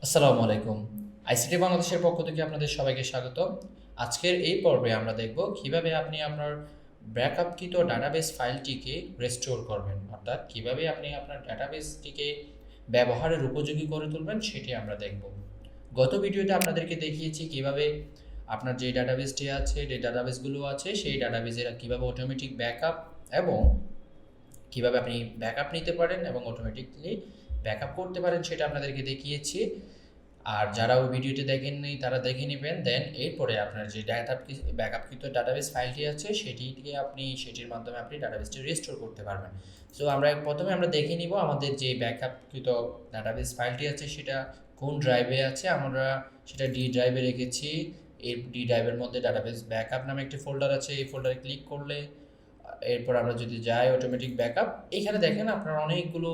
আসসালামু আলাইকুম। আইসিটি বাংলাদেশের পক্ষ থেকে আপনাদের সবাইকে স্বাগত। আজকের এই পর্বে আমরা দেখব কিভাবে আপনি আপনার ব্যাকআপকৃত ডাটাবেস ফাইলটিকে রেস্টোর করবেন, অর্থাৎ কিভাবে আপনি আপনার ডাটাবেসটিকে ব্যবহারের উপযোগী করে তুলবেন সেটি আমরা দেখব। গত ভিডিওতে আপনাদেরকে দেখিয়েছি কিভাবে আপনার যে ডাটাবেসটি আছে, যে ডাটাবেসগুলো আছে সেই ডাটাবেসের কিভাবে অটোমেটিক ব্যাকআপ এবং কিভাবে আপনি ব্যাকআপ নিতে পারেন এবং অটোমেটিকলি ব্যাকআপ করতে পারেন সেটা আপনাদেরকে দেখিয়েছি। আর যারা ওই ভিডিওটি দেখেননি তারা দেখে নেবেন। দেন এরপরে আপনার যে ব্যাকআপকৃত ডাটাবেস ফাইলটি আছে সেটির মাধ্যমে আপনি ডাটাবেসটি রেস্টোর করতে পারবেন। সো প্রথমে আমরা দেখে নিব আমাদের যে ব্যাকআপকৃত ডাটাবেস ফাইলটি আছে সেটা কোন ড্রাইভে আছে। আমরা সেটা ডি ড্রাইভে রেখেছি। এই ডি ড্রাইভের মধ্যে ডাটাবেস ব্যাকআপ নামে একটি ফোল্ডার আছে। এই ফোল্ডারে ক্লিক করলে এরপর আমরা যদি যাই অটোমেটিক ব্যাকআপ, এখানে দেখেন আপনারা অনেকগুলো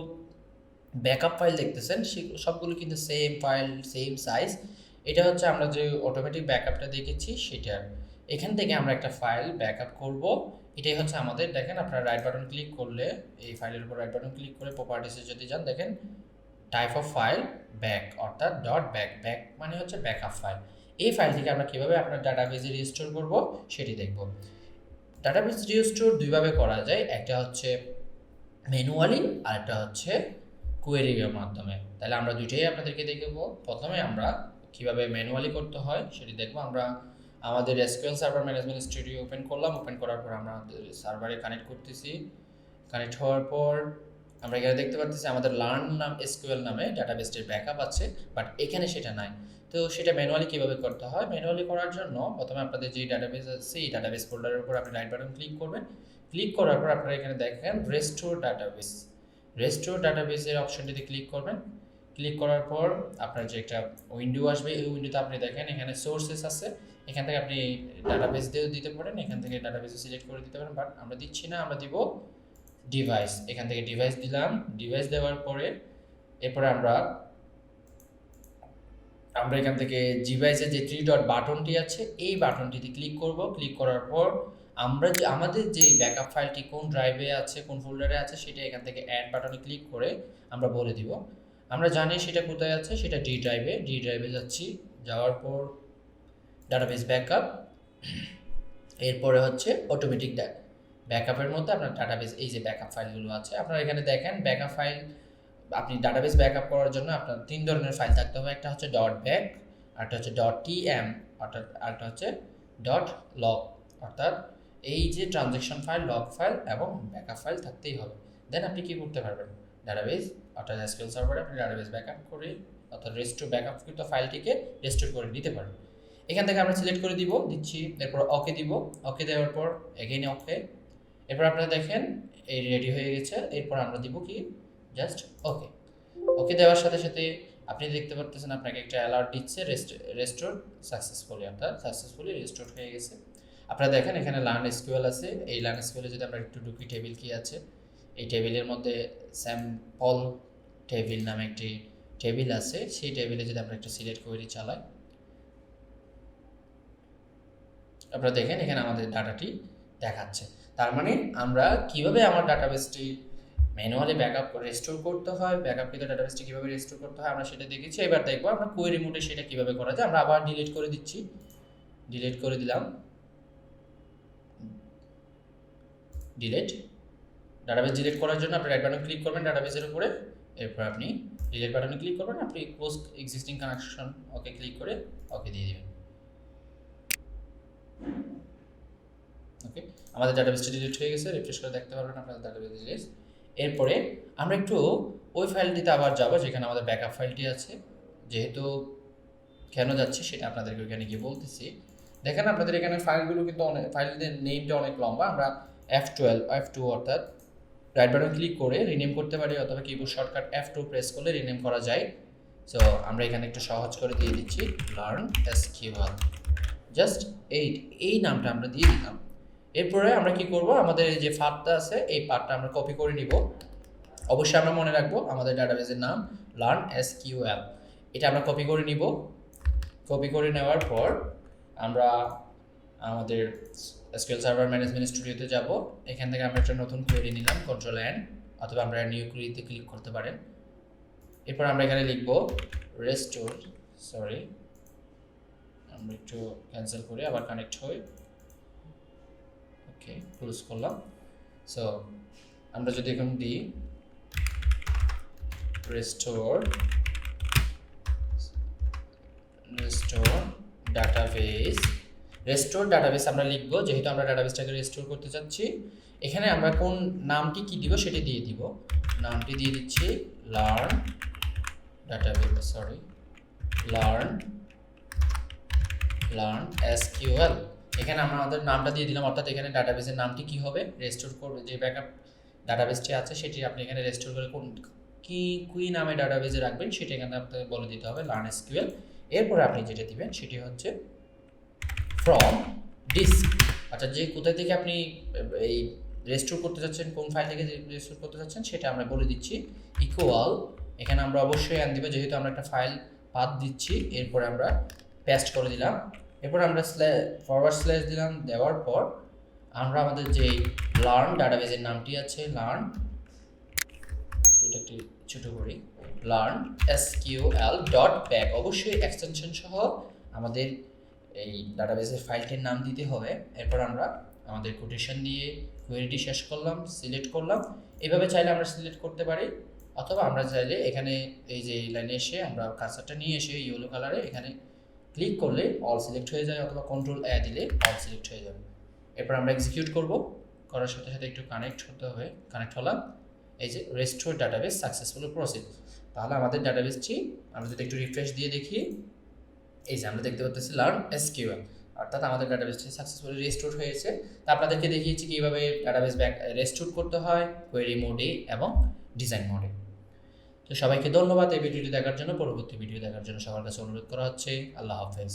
ব্যাকআপ ফাইল দেখতেছেন, সবগুলো কিন্তু সেম ফাইল, সেম সাইজ। এটা হচ্ছে আমরা যে অটোমেটিক ব্যাকআপটা দেখেছি সেটার। এখান থেকে আমরা একটা ফাইল ব্যাকআপ করব। এটাই হচ্ছে আমাদের, দেখেন আপনারা রাইট বাটন ক্লিক করলে, এই ফাইলের উপর রাইট বাটন ক্লিক করে প্রপার্টিসে যদি যান, দেখেন টাইপ অফ ফাইল ব্যাক, অর্থাৎ ডট ব্যাক। ব্যাক মানে হচ্ছে ব্যাকআপ ফাইল। এই ফাইল থেকে আমরা কীভাবে আপনার ডাটাবেসে রিস্টোর করব সেটি দেখব। ডাটাবেস রিস্টোর দুইভাবে করা যায়, একটা হচ্ছে ম্যানুয়ালি আর একটা হচ্ছে কোয়েরির মাধ্যমে। তাহলে আমরা দুইটাই আপনাদেরকে দেখব। প্রথমে আমরা কিভাবে ম্যানুয়ালি করতে হয় সেটি দেখব। আমরা আমাদের SQL server management studio open করলাম। ওপেন করার পর আমরা সার্ভারে কানেক্ট করতেছি। কানেক্ট হওয়ার পর আমরা এখানে দেখতে পাচ্ছি আমাদের লার্ন নাম SQL নামে ডাটাবেসটির ব্যাকআপ আছে, বাট এখানে সেটা নাই। তো সেটা ম্যানুয়ালি কীভাবে করতে হয়? ম্যানুয়ালি করার জন্য প্রথমে আপনাদের যে ডাটাবেস আছে এই ডাটাবেস ফোল্ডারের উপর আপনি রাইট বাটন ক্লিক করবেন। ক্লিক করার পর আপনারা এখানে দেখেন রেস্টোর ডাটাবেস। রেস্টোর ডাটাবেসের অপশনটিতে ক্লিক করবেন। ক্লিক করার পর আপনার যে একটা উইন্ডো আসবে, এই উইন্ডোতে আপনি দেখেন এখানে সোর্সেস আছে। এখান থেকে আপনি ডাটাবেস দিয়েও দিতে পারেন, এখান থেকে ডাটাবেসে সিলেক্ট করে দিতে পারেন, বাট আমরা দিচ্ছি না, আমরা দিব ডিভাইস। এখান থেকে ডিভাইস দিলাম। ডিভাইস দেওয়ার পরে এরপরে আমরা এখান থেকে ডিভাইসের যে থ্রি ডট বাটনটি আছে এই বাটনটিতে ক্লিক করব। ক্লিক করার পর আমরা যে আমাদের যে ব্যাকআপ ফাইলটি কোন ড্রাইভে আছে, কোন ফোল্ডারে আছে সেটা এখান থেকে অ্যাড বাটনে ক্লিক করে আমরা বলে দিব। আমরা জানি সেটা কোথায় আছে, সেটা ডি ড্রাইভে। ডি ড্রাইভে যাচ্ছি, যাওয়ার পর ডাটাবেস ব্যাকআপ, এরপরে হচ্ছে অটোমেটিক ব্যাকআপের মধ্যে আপনার ডাটাবেস এই যে ব্যাকআপ ফাইলগুলো আছে আপনারা এখানে দেখেন। ব্যাকআপ ফাইল আপনি ডাটাবেস ব্যাকআপ করার জন্য আপনার তিন ধরনের ফাইল থাকতে হবে। একটা হচ্ছে ডট ব্যাক, আরেকটা হচ্ছে ডট টিএম, অর্থাৎ আরেকটা হচ্ছে ডট লগ, অর্থাৎ এই যে ট্রানজ্যাকশন ফাইল, লগ ফাইল এবং ব্যাকআপ ফাইল থাকতেই হবে। দেন আপনি কি করতে পারবেন, ডাটাবেস অর্থাৎ SQL সার্ভারে আপনি ডাটাবেস ব্যাকআপ করে অর্থাৎ রেস্টোর ব্যাকআপকৃত ফাইলটিকে রেস্টোর করে নিতে পারবেন। এখান থেকে আমরা সিলেক্ট করে দিচ্ছি, এরপর ওকে দিব। ওকে দেওয়ার পর এগেইন ওকে। এরপর আপনারা দেখেন এই রেডি হয়ে গেছে। এরপর আমরা দিব কি, জাস্ট ওকে। ওকে দেওয়ার সাথে সাথে আপনি দেখতে পাচ্ছেন আপনাকে একটা অ্যালার্ট দিচ্ছে রেস্টোর সাকসেসফুলি, অর্থাৎ সাকসেসফুলি রেস্টোর হয়ে গেছে। আপনারা দেখেন এখানে লার্ন SQL আছে। এই লার্ন SQL যদি আমরা একটু ঢুকি, টেবিল কি আছে, এই টেবিলের মধ্যে স্যাম্পল টেবিল নামে একটি টেবিল আছে। সেই টেবিলে যদি আমরা একটা সিলেক্ট কোয়েরি চালাই, আপনারা দেখেন এখানে আমাদের ডাটাটি দেখাচ্ছে। তার মানে আমরা কিভাবে আমার ডাটাবেসটি ম্যানুয়ালি ব্যাকআপ রেস্টোর করতে হয়, ব্যাকআপকৃত ডাটাবেসটি কীভাবে রেস্টোর করতে হয় আমরা সেটা দেখেছি। এবার দেখবো আমরা কোয়েরি মোডে সেটা কীভাবে করা যায়। আমরা আবার ডিলিট করে দিচ্ছি, ডিলিট করে দিলাম, ডিলিট। ডাটাবেস ডিলিট করার জন্য আপনি রাইট বাটন ক্লিক করবেন ডাটাবেসের উপরে, এরপর আপনি ডিলিট বাটনে ক্লিক করবেন, আপনি post existing connection okay click করে ওকে দিয়ে দেবেন। ওকে, আমাদের ডাটাবেসটি ডিলিট হয়ে গেছে। রিফ্রেশ করে দেখতে পারবেন আপনাদের ডাটাবেস ডিলিট। এরপরে আমরা একটু ওই ফাইলটিতে আবার যাব যেখানে আমাদের ব্যাকআপ ফাইলটি আছে। যেহেতু কেন যাচ্ছি সেটা আপনাদেরকে ওইখানে গিয়ে বলতেছি। দেখেন আপনাদের এখানে ফাইলগুলো কিন্তু ফাইলদের নেমটা অনেক লম্বা। আমরা F2 অর্থাৎ রাইট বাটন ক্লিক করে রিনেম করতে পারি, অথবা কিবোর্ড শর্টকাট F2 প্রেস করলে রিনেম করা যায়। সো আমরা এখানে একটু সহজ করে দিয়ে দিচ্ছি লার্ন SQL, জাস্ট এই নামটা আমরা দিয়ে দিলাম। এরপরে আমরা কি করব, আমাদের যে পাথটা আছে এই পাথটা আমরা কপি করে নিব। অবশ্যই আমরা মনে রাখবো আমাদের ডাটাবেসের নাম লার্ন SQL, এটা আমরা কপি করে নিব। কপি করে নেওয়ার পর আমরা আমাদের SQL সার্ভার ম্যানেজমেন্ট স্টুডিওতে যাব। এখান থেকে আমরা একটা নতুন কোয়েরি নিলাম, কন্ট্রোল N, অথবা আমরা নিউ কোয়েরিতে ক্লিক করতে পারেন। এরপর আমরা এখানে লিখব রেস্টোর, সরি আমরা একটু ক্যান্সেল করে আবার কানেক্ট হই, ওকে ক্লোজ করলাম। সো আমরা যদি এখন দিই রেস্টোর ডাটাবেস, রেস্টোর ডাটাবেস আমরা লিখব, যেহেতু আমরা ডাটাবেসটাকে রেস্টোর করতে চাচ্ছি। এখানে আমরা কোন নামটি কি দিব সেটি দিয়ে দিব, নামটি দিয়ে দিচ্ছি learn database, sorry learn SQL। এখানে আমরা আমাদের নামটা দিয়ে দিলাম, অর্থাৎ এখানে ডাটাবেসের নামটি কি হবে, রেস্টোর করবে যে ব্যাকআপ ডাটাবেসটি আছে সেটি আপনি এখানে রেস্টোর করে কোন কি নামে ডাটাবেসে রাখবেন সেটা এখানে আপনাকে বলে দিতে হবে লার্ন SQL। এরপরে আপনি যেটা দিবেন সেটি হচ্ছে ফ্রম ডিস্ক, অর্থাৎ যে কোথায় থেকে আপনি এই রেস্টোর করতে যাচ্ছেন, কোন ফাইল থেকে রেস্টোর করতে যাচ্ছেন সেটা আমরা বলে দিচ্ছি, ইকুয়াল এখানে আমরা অবশ্যই আন দিব, যেহেতু আমরা একটা ফাইল পাথ দিচ্ছি। এরপরে আমরা পেস্ট করে দিলাম, এরপর আমরা ফরওয়ার্ড স্ল্যাশ দিলাম, দেওয়ার পর আমরা আমাদের যে লার্ন ডাটাবেসের নামটি আছে লার্ন, এটা একটু ছোট করি, লার্ন SQL ডট ব্যাক, অবশ্যই এক্সটেনশন সহ আমাদের এই ডাটাবেসের ফাইলটির নাম দিতে হবে। এরপর আমরা আমাদের কোটেশন দিয়ে কোয়েরিটি শেষ করলাম, সিলেক্ট করলাম। এইভাবে চাইলে আমরা সিলেক্ট করতে পারি, অথবা আমরা চাইলে এখানে এই যে লাইনে এসে আমরা কার্সারটা নিয়ে এসে ইয়েলো কালারে এখানে ক্লিক করলে অল সিলেক্ট হয়ে যায়, অথবা কন্ট্রোল A দিলে অল সিলেক্ট হয়ে যাবে। এরপর আমরা এক্সিকিউট করব, করার সাথে সাথে একটু কানেক্ট হতে হবে, কানেক্ট হলাম, এই যে রেস্টোর ডাটাবেস সাকসেসফুলি প্রসিড। তাহলে আমাদের ডাটাবেসটি আমরা যদি একটু রিফ্রেশ দিয়ে দেখি, এই যে আমরা দেখতে পাচ্ছি লার্ন SQL, অর্থাৎ আমাদের ডাটাবেসটি সাকসেসফুলি রেস্টোর হয়েছে। তা আপনাদেরকে দেখিয়েছি কীভাবে ডাটাবেস রেস্টোর করতে হয় কোয়েরি মোডে এবং ডিজাইন মোডে। তো সবাইকে ধন্যবাদ এই ভিডিওটি দেখার জন্য। পরবর্তী ভিডিও দেখার জন্য সবার কাছে অনুরোধ করা হচ্ছে। আল্লাহ হাফেজ।